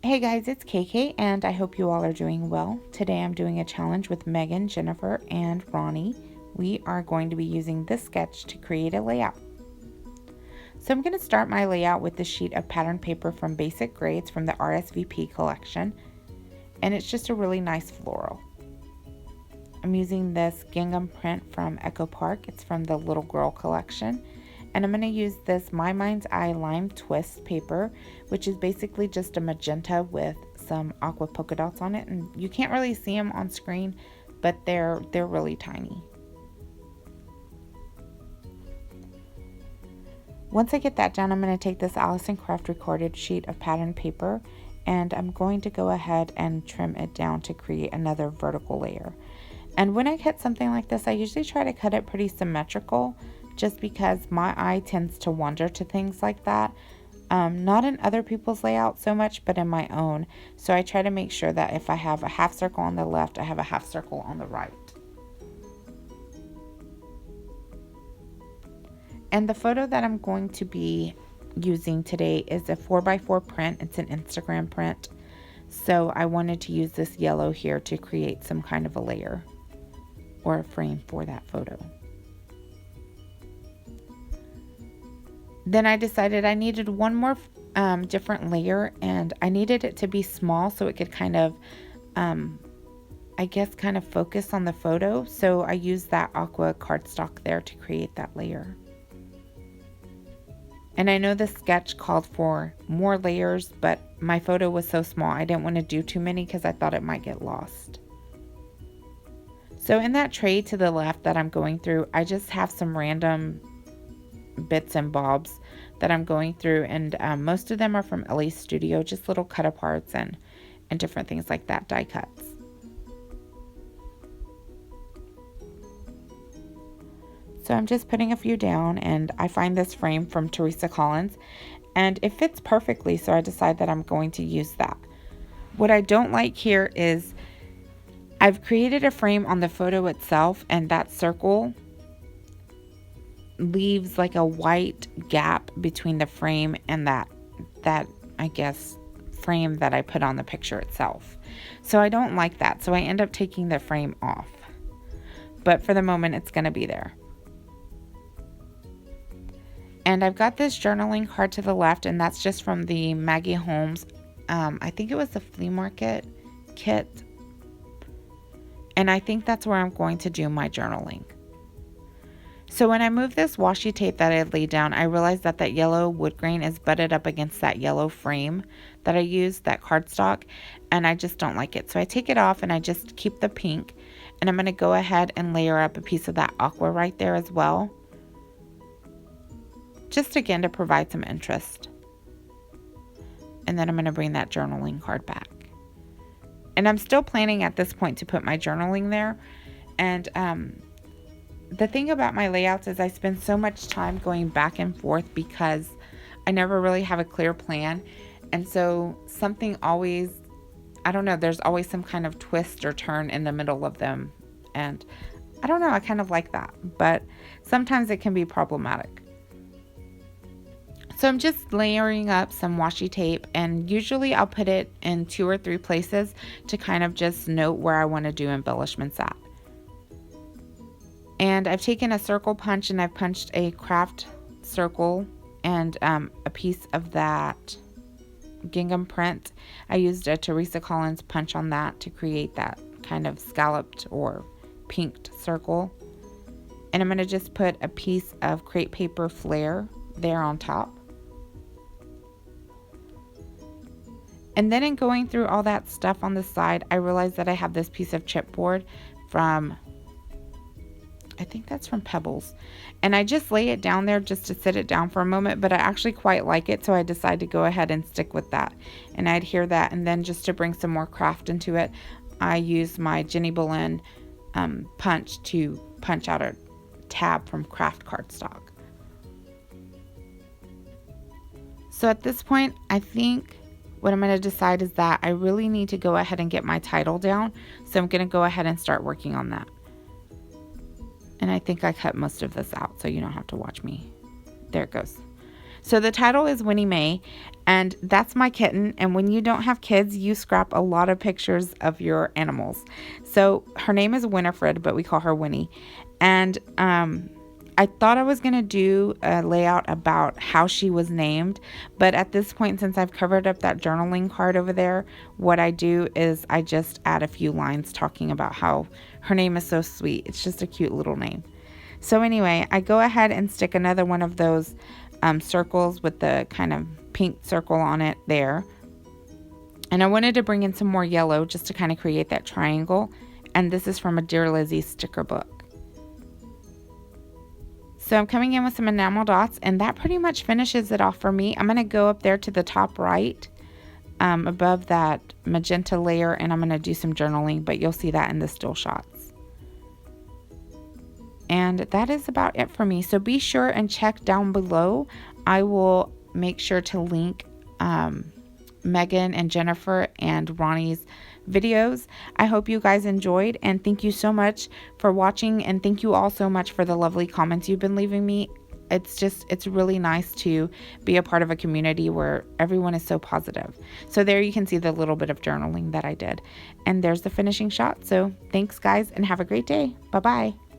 Hey guys, it's KK and I hope you all are doing well. Today I'm doing a challenge with Megan, Jennifer, and Ronnie. We are going to be using this sketch to create a layout. So I'm going to start my layout with the sheet of pattern paper from Basic Grades from the RSVP collection, and it's just a really nice floral. I'm using this gingham print from Echo Park. It's from the Little Girl collection. And I'm going to use this My Mind's Eye Lime Twist paper, which is basically just a magenta with some aqua polka dots on it. And you can't really see them on screen, but they're really tiny. Once I get that done, I'm going to take this Allison Craft recorded sheet of pattern paper and I'm going to go ahead and trim it down to create another vertical layer. And when I cut something like this, I usually try to cut it pretty symmetrical just because my eye tends to wander to things like that. Not in other people's layouts so much, but in my own. So I try to make sure that if I have a half circle on the left, I have a half circle on the right. And the photo that I'm going to be using today is a 4x4 print. It's an Instagram print. So I wanted to use this yellow here to create some kind of a layer or a frame for that photo. Then I decided I needed one more different layer, and I needed it to be small so it could kind of, I guess, kind of focus on the photo. So I used that aqua cardstock there to create that layer. And I know the sketch called for more layers, but my photo was so small I didn't want to do too many because I thought it might get lost. So in that tray to the left that I'm going through, I just have some random bits and bobs that I'm going through, and most of them are from Ellie's Studio, just little cut aparts and different things like that, die cuts. So I'm just putting a few down, and I find this frame from Teresa Collins and it fits perfectly, so I decide that I'm going to use that. What I don't like here is I've created a frame on the photo itself, and that circle leaves like a white gap between the frame and that I guess frame that I put on the picture itself. So I don't like that. So I end up taking the frame off. But for the moment it's going to be there. And I've got this journaling card to the left, and that's just from the Maggie Holmes. I think it was the flea market kit. And I think that's where I'm going to do my journaling. So when I moved this washi tape that I had laid down, I realized that that yellow wood grain is butted up against that yellow frame that I used, that cardstock, and I just don't like it. So I take it off and I just keep the pink, and I'm going to go ahead and layer up a piece of that aqua right there as well. Just again to provide some interest. And then I'm going to bring that journaling card back. And I'm still planning at this point to put my journaling there. And the thing about my layouts is I spend so much time going back and forth because I never really have a clear plan. And so something always, I don't know, there's always some kind of twist or turn in the middle of them. And I don't know, I kind of like that. But sometimes it can be problematic. So I'm just layering up some washi tape, and usually I'll put it in 2 or 3 places to kind of just note where I want to do embellishments at. And I've taken a circle punch and I've punched a craft circle and a piece of that gingham print. I used a Teresa Collins punch on that to create that kind of scalloped or pinked circle. And I'm going to just put a piece of crepe paper flare there on top. And then in going through all that stuff on the side, I realized that I have this piece of chipboard from, I think that's from Pebbles. And I just lay it down there just to sit it down for a moment, but I actually quite like it, so I decided to go ahead and stick with that. And I adhere that, and then just to bring some more craft into it, I use my Jenny Boleyn punch to punch out a tab from craft cardstock. So at this point, I think what I'm going to decide is that I really need to go ahead and get my title down. So I'm going to go ahead and start working on that. And I think I cut most of this out, so you don't have to watch me. There it goes. So the title is Winnie Mae, And that's my kitten. And when you don't have kids, you scrap a lot of pictures of your animals. So her name is Winifred, but we call her Winnie. And I thought I was going to do a layout about how she was named, but at this point, since I've covered up that journaling card over there, what I do is I just add a few lines talking about how her name is so sweet. It's just a cute little name. So anyway, I go ahead and stick another one of those circles with the kind of pink circle on it there. And I wanted to bring in some more yellow just to kind of create that triangle. And this is from a Dear Lizzie sticker book. So I'm coming in with some enamel dots, and that pretty much finishes it off for me. I'm going to go up there to the top right above that magenta layer, and I'm going to do some journaling, but you'll see that in the still shots. And that is about it for me. So be sure and check down below. I will make sure to link Megan and Jennifer and Ronnie's videos. I hope you guys enjoyed, and thank you so much for watching, and thank you all so much for the lovely comments you've been leaving me. It's really nice to be a part of a community where everyone is so positive. So there you can see the little bit of journaling that I did, and there's the finishing shot. So thanks guys, and have a great day. Bye bye.